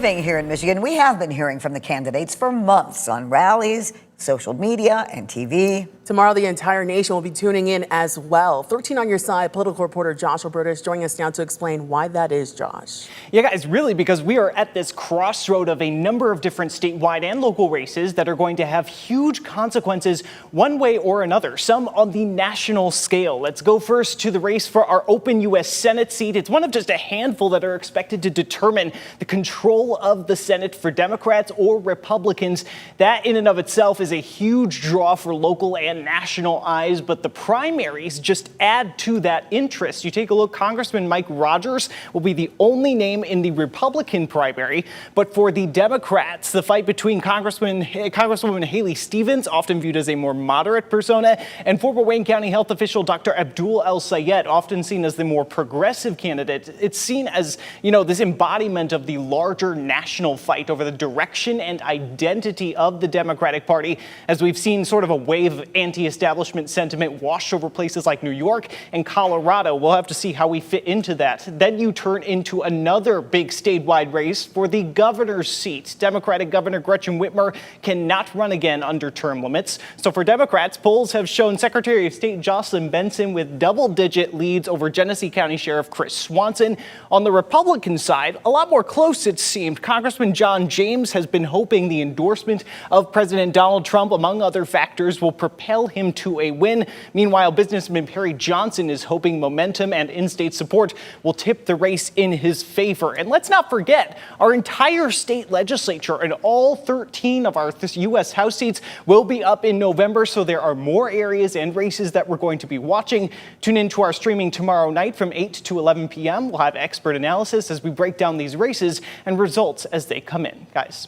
Here in Michigan, we have been hearing from the candidates for months on rallies, social media, and TV. Tomorrow, the entire nation will be tuning in as well. 13 on your side, political reporter Josh Alburtus joining us now to explain why that is, Josh. Yeah, guys, really, because we are at this crossroad of a number of different statewide and local races that are going to have huge consequences one way or another, some on the national scale. Let's go first to the race for our open U.S. Senate seat. It's one of just a handful that are expected to determine the control of the Senate for Democrats or Republicans. That in and of itself is a huge draw for local and national eyes, but the primaries just add to that interest. You take a look, Congressman Mike Rogers will be the only name in the Republican primary, but for the Democrats, the fight between Congresswoman Haley Stevens, often viewed as a more moderate persona, and former Wayne County Health official Dr. Abdul El Sayed, often seen as the more progressive candidate. It's seen as, this embodiment of the larger national fight over the direction and identity of the Democratic Party, as we've seen sort of a wave of anti-establishment sentiment wash over places like New York and Colorado. We'll have to see how we fit into that. Then you turn into another big statewide race for the governor's seat. Democratic Governor Gretchen Whitmer cannot run again under term limits. So for Democrats, polls have shown Secretary of State Jocelyn Benson with double-digit leads over Genesee County Sheriff Chris Swanson. On the Republican side, a lot more close it seemed. Congressman John James has been hoping the endorsement of President Donald Trump, among other factors, will propel him to a win. Meanwhile, businessman Perry Johnson is hoping momentum and in-state support will tip the race in his favor. And let's not forget, our entire state legislature and all 13 of our U.S. House seats will be up in November, so there are more areas and races that we're going to be watching. Tune into our streaming tomorrow night from 8 to 11 p.m. We'll have expert analysis as we break down these races and results as they come in. Guys.